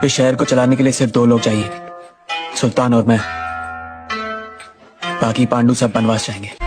इस शहर को चलाने के लिए सिर्फ दो लोग चाहिए, सुल्तान और मैं। बाकी पांडु सब बनवास जाएंगे।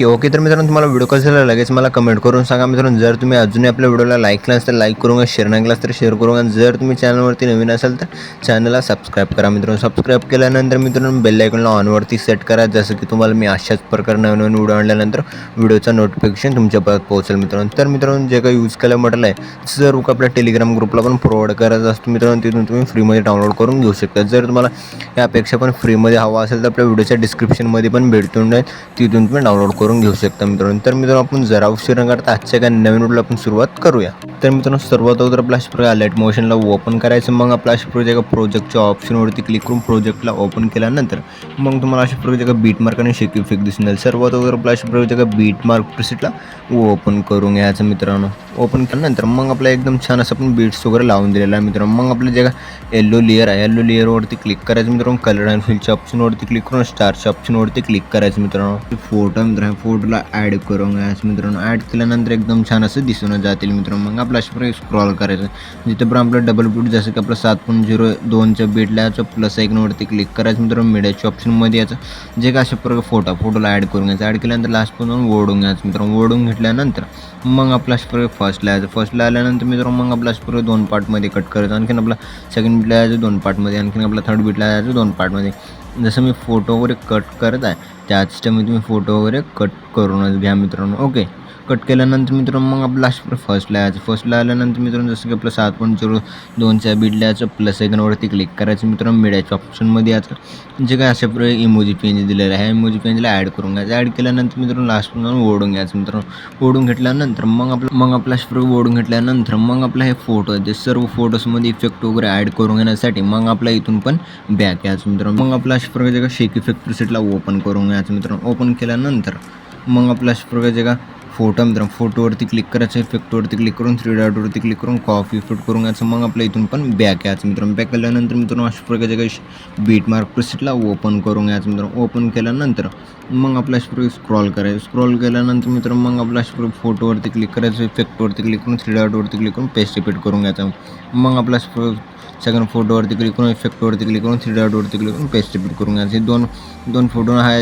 ओके तर मित्रांनो, तुम्हाला व्हिडिओ कसा झाला लगेच मला कमेंट करून सांगा मित्रांनो. जर तुम्ही अजूनही आपल्या व्हिडिओला लाईक केला असेल तर लाईक करून, शेअर नाही केला तर शेअर करून, आणि जर तुम्ही चॅनलवरती नवीन असाल तर चॅनलला सबस्क्राईब करा मित्रांनो. सबस्क्राईब केल्यानंतर मित्रांनो बेल आयकॉनला ऑनवरती सेट करा, जसं की तुम्हाला मी अशाच प्रकारे नवीन नवीन व्हिडिओ आणल्यानंतर व्हिडिओचा नोटिफिकेशन तुमच्यापर्यंत पोहोचेल मित्रांनो. तर मित्रांनो, जे काही यूज केलं म्हटलं आहे सर्व आपल्या टेलिग्राम ग्रुपला पण प्रोव्हाइड करायचं असतं मित्रांनो. तिथून तुम्ही फ्रीमध्ये डाउनलोड करून घेऊ शकता. जर तुम्हाला यापेक्षा पण फ्रीमध्ये हवा असेल तर आपल्या व्हिडिओच्या डिस्क्रिप्शनमध्ये पण भेटून जाईल, तिथून तुम्ही डाउनलोड करून घेऊ शकता मित्रांनो. तर मित्रांनो, आपण जरा उशीर न करता आजच्या काही नवीन व्हिडिओला आपण सुरुवात करूया. तर मित्रांनो, सर्वात अगोदर आपल्या अशा प्रकारे लाईट मोशनला ओपन करायचं. मग आपल्या अशा प्रकारे प्रोजेक्टच्या ऑप्शनवरती क्लिक करून प्रोजेक्टला ओपन केल्यानंतर मग तुम्हाला अशा प्रकारे बीट मार्क आणि शेक इफेक्ट दिसेल. सर्वात अगोदर आपल्या अशा प्रकारे बीट मार्क प्रिसेटला ओपन करून घ्यायचं मित्रांनो. ओपन केल्यानंतर मग आपला एकदम छान असं आपण बीट्स वगैरे लावून दिलेला आहे मित्रांनो. मग आपलं जे का येल्लो लेअर आहे, येल्लो लेअरवरती क्लिक करायचं मित्रांनो. कलर अँड फिलच्या ऑप्शनवरती क्लिक करून स्टारच्या ऑप्शनवरती क्लिक करायचं मित्रांनो. फोटो मित्रांनो, फोटोला ॲड करून घ्यायचं मित्रांनो. ॲड केल्यानंतर एकदम छान असं दिसून जातील मित्रांनो. मग आपलं अशा प्रकारे स्क्रॉल करायचं, जिथे पण आपलं डबल बीट जसं की आपलं 7.02च्या बीटला याचं प्लस आयकॉनवरती क्लिक करायचं मित्रांनो. मीडियाच्या ऑप्शनमध्ये याचं जे काय अशा प्रकारे फोटोला ॲड करून घ्यायचं. ॲड केल्यानंतर लास्ट पण ओढून घ्यायचं मित्रांनो. ओढून घेतल्यानंतर मग आपला अशा प्रकारे फर्स्टला यायचं. फर्स्टला आल्यानंतर मित्रांनो मग आपला अशा प्रकारे 2 पार्टमध्ये कट करायचं. आणखीन आपला सेकंड बीटला यायचं 2 पार्टमध्ये, आणखीन आपला थर्ड बीटला यायचं 2 पार्टमध्ये. जसं मी फोटो वगैरे कट करत आहे त्याच टाईम तुम्ही फोटो वगैरे कट करूनच घ्या मित्रांनो. ओके, कट केल्यानंतर मित्रांनो मग आपलं अशा फर्स्टला यायचं. फर्स्टला आल्यानंतर मित्रांनो जसं की आपलं 7.02च्या बीटला याचं प्लस आयकॉनवरती क्लिक करायचं मित्रांनो. मीडियाच्या ऑप्शनमध्ये याचं जे काय अशा प्रकारे इमोजी पेंज दिलेलं आहे, इमोजी पेंजला ॲड करून घ्यायचं. ॲड केल्यानंतर मित्रांनो लास्ट पण ओढून घ्यायचं मित्रांनो. ओढून घेतल्यानंतर मग आपलं अशा प्रकारे ओढून घेतल्यानंतर मग आपला हे फोटो आहे ते सर्व फोटोजमध्ये इफेक्ट वगैरे ॲड करून घेण्यासाठी मग आपल्या इथून पण बॅक यायचं मित्रांनो. मग आपल्या अशा प्रकारे शेक इफेक्ट प्रिसेटला ओपन करून घ्यायचं मित्रांनो. ओपन केल्यानंतर मग आपल्या अशा प्रकारे फोटो मित्रांनो, फोटोवरती क्लिक करायचं, इफेक्टवरती क्लिक करून 3 डॉटवरती क्लिक करून कॉपी इफेक्ट करून घ्यायचं. मग आपल्या इथून पण बॅक यायचं मित्रांनो. बॅक केल्यानंतर मित्रांनो अशा प्रकारे काही बीट मार्क प्रिसेटला ओपन करून घ्यायचं मित्रांनो. ओपन केल्यानंतर मग आपल्या अशा प्रकारे स्क्रॉल करायचं. स्क्रॉल केल्यानंतर मित्रांनो मग आपल्या अशा प्रकारे फोटोवरती क्लिक करायचं, इफेक्टवरती क्लिक करून 3 डॉटवरती क्लिक करून पेस्ट इफेक्ट करून घ्यायचं. मग आपल्या सेकंड फोटोवरती क्लिक करून इफेक्टवरती क्लिक करून 3 डॉटवरती क्लिक करून पेस्ट इफेक्ट करून घ्यायचं. दोन फोटो हा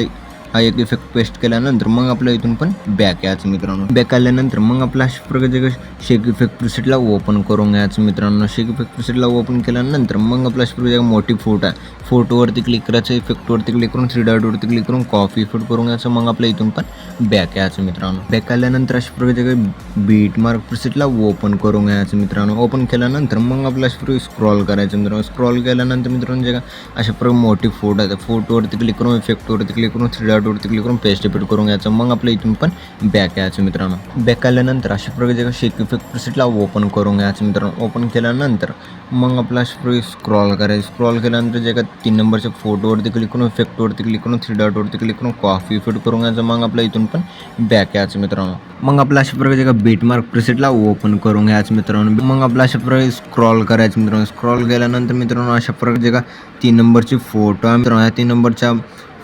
एक इफेक्ट पेस्ट केल्यानंतर मग आपल्या इथून पण बॅक यायचं मित्रांनो. बॅक आल्यानंतर मग आपल्या अशा प्रकारे शेक इफेक्ट प्रिसेटला ओपन करून घ्यायचं मित्रांनो. शेक इफेक्ट प्रिसेटला ओपन केल्यानंतर मग आपल्या अशा प्रकारे मोठी फोटो आहे, फोटोवरती क्लिक करायचं, इफेक्टवरती क्लिक करून 3 डॉटवरती क्लिक करून कॉपी इफेक्ट करून घ्यायचं. मग आपल्या इथून पण बॅक यायचं मित्रांनो. बॅक आल्यानंतर अशा प्रकारे बीट मार्क प्रिसेटला ओपन करून घ्यायचं मित्रांनो. ओपन केल्यानंतर मग आपल्या अशा प्रकारे स्क्रॉल करायचं मित्रांनो. स्क्रॉल केल्यानंतर मित्रांनो जे का अशा प्रकारे मोठी फोटो आहे, फोटोवरती क्लिक करून इफेक्टवरती क्लिक करून 3 डॉटवरती क्लिक करून पेस्ट इफेक्ट करून घ्यायचं. मग आपल्या इथून पण बॅक यायचं मित्रांनो. बॅक आल्यानंतर अशा प्रकारे शेक इफेक्ट प्रिसेटला ओपन करून घ्यायचं मित्रांनो. ओपन केल्यानंतर मग आपला अशा प्रकारे स्क्रॉल करायचं. स्क्रॉल केल्यानंतर जे का 3 नंबरच्या फोटोवरती क्लिक करून इफेक्टवरती क्लिक करून 3 डॉटवरती क्लिक करून कॉपी इफेक्ट करून घ्यायचं. मग आपल्या इथून पण बॅक यायचं मित्रांनो. मग आपल्या अशा प्रकारे बीट मार्क प्रिसेटला ओपन करून घ्यायचं मित्रांनो. मग आपल्या अशा प्रकारे स्क्रॉल करायचं मित्रांनो. स्क्रॉल केल्यानंतर मित्रांनो अशा प्रकारे 3 नंबरची फोटो आहे मित्रांनो, या 3 नंबरच्या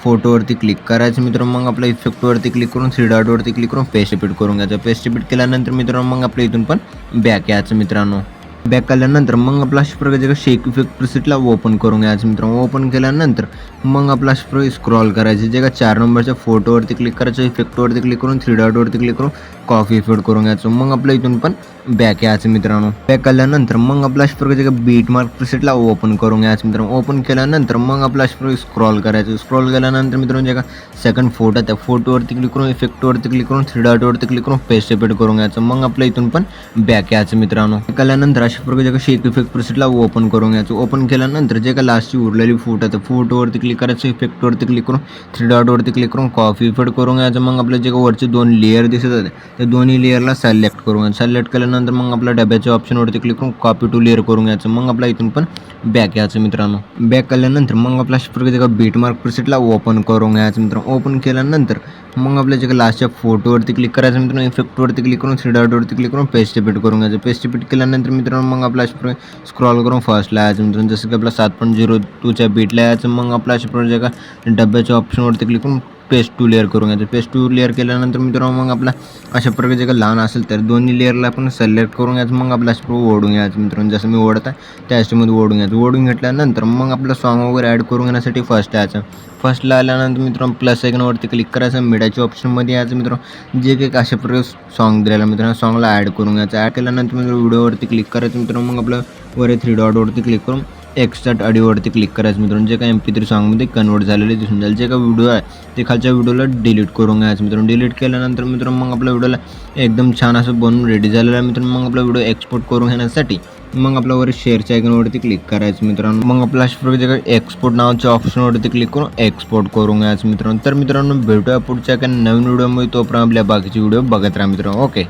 फोटोवरती क्लिक करायचं मित्रांनो. मग आपल्या इफेक्टवरती क्लिक करून 3 डॉटवरती क्लिक करून पेस्ट इफेक्ट करून घ्यायचं. पेस्ट इफेक्ट केल्यानंतर मित्रांनो मग आपल्या इथून पण बॅक यायचं मित्रांनो. बॅक आल्यानंतर मग आपला अशा प्रकारे शेक इफेक्ट प्रिसेटला ओपन करून घ्यायचं मित्रांनो. ओपन केल्यानंतर मग आपला अशा प्रकारे स्क्रॉल करायचं. जे का 4 नंबरच्या फोटोवरती क्लिक करायचं, इफेक्टवरती क्लिक करून 3 डॉटवरती क्लिक करून कॉपी इफेक्ट करून घ्यायचं. मग आपल्या इथून पण बॅक यायचं मित्रांनो. बॅक आल्यानंतर मग आपल्या अशा प्रकारे बीट मार्क प्रिसेटला ओपन करून घ्यायचं मित्रांनो. ओपन केल्यानंतर मग आपल्या अशा प्रकारे स्क्रॉल करायचं. स्क्रॉल केल्यानंतर मित्रांनो जे का सेकंड फोटो त्या फोटोवरती क्लिक करून इफेक्टवरती क्लिक करून 3 डॉटवरती क्लिक करून पेस्ट इफेक्ट करून घ्यायचं. मग आपल्या इथून पण बॅक यायचं मित्रांनो. बॅक आल्यानंतर अशा प्रकारे शेक इफेक्ट प्रिसेटला ओपन करून घ्यायचं. ओपन केल्यानंतर जे का लास्टची उरलेली फोटो आहे त्या फोटोवरती क्लिक करायचं, इफेक्टवरती क्लिक करून 3 डॉटवरती क्लिक करून कॉपी इफेक्ट करून घ्यायचं. मग आपल्या जे का वरचे 2 लेअर दिसत होते त्या दोन्ही लेअरला सिलेक्ट करून घ्यायचं. सिलेक्ट केल्यानंतर मग आपल्या डब्याच्या ऑप्शनवरती क्लिक करून कॉपी टू लेअर करून घ्यायचं. मग आपल्या इथून पण बॅक यायचं मित्रांनो. बॅक आल्यानंतर मग आपल्या अशा प्रकारे बीट मार्क प्रिसेटला ओपन करून घ्यायचं मित्रांनो. ओपन केल्यानंतर मग आपल्या जे लास्टच्या फोटोवरती क्लिक करायचं मित्रांनो, इफेक्टवरती क्लिक करून 3 डॉटवरती क्लिक करून पेस्ट इफेक्ट करून घ्यायचं. पेस्ट इफेक्ट केल्यानंतर मित्रांनो मग आपल्या अशा प्रकारे स्क्रॉल करून फर्स्टला यायचं मित्रांनो. जसं की आपला 7.02च्या बीटला यायचं. मग आपल्या अशा प्रकारे डब्याच्या ऑप्शनवरती क्लिक करून पेस्ट टू लेअर करून घ्यायचं. पेस्ट टू लेअर केल्यानंतर मित्रांनो मग आपला अशा प्रकारचे जर लहान असेल तर दोन्ही लेअरला आपण सिलेक्ट करून घ्यायचं. मग आपला ओढून घ्यायचं मित्रांनो. जसं मी ओढत आहे त्या ह्याच्यामध्ये ओढून घ्यायचं. ओढून घेतल्यानंतर मग आपलं सॉन्ग वगैरे ॲड करून घेण्यासाठी फर्स्ट यायचं. फर्स्टला आल्यानंतर मित्रांनो प्लस आयकॉनवरती क्लिक करायचं. मीडियाच्या ऑप्शनमध्ये यायचं मित्रांनो. जे काही अशा प्रकारे सॉन्ग दिलेला मित्रांनो सॉन्गला ॲड करून घ्यायचं. ॲड केल्यानंतर मित्रांनो व्हिडिओवरती क्लिक करायचं मित्रांनो. मग आपलं वर 3 डॉटवरती क्लिक करून एक्स्ट्राक्ट ऑडिओवरती क्लिक करायचं मित्रांनो. जे काही MP3 सॉन्गमध्ये कन्वर्ट झालेले दिसून जाईल. जे काही व्हिडिओ आहे ते खालच्या व्हिडिओला डिलीट करून घ्यायचं मित्रांनो. डिलीट केल्यानंतर मित्रांनो मग आपल्या व्हिडिओला एकदम छान असं बनवून रेडी झालेलं आहे मित्रांनो. मग आपला व्हिडिओ एक्सपोर्ट करून घेण्यासाठी मग आपल्या वर शेअरच्या आयकॉनवरती क्लिक करायचं मित्रांनो. मग आपल्या अशा प्रकारे जे काही एक्सपोर्ट नावाच्या ऑप्शनवरती क्लिक करून एक्सपोर्ट करून घ्यायचं मित्रांनो. तर मित्रांनो भेटूया पुढच्या काही नवीन व्हिडिओमध्ये. तोपर्यंत आपल्या बाकीचे व्हिडिओ बघत राहा मित्रांनो. ओके.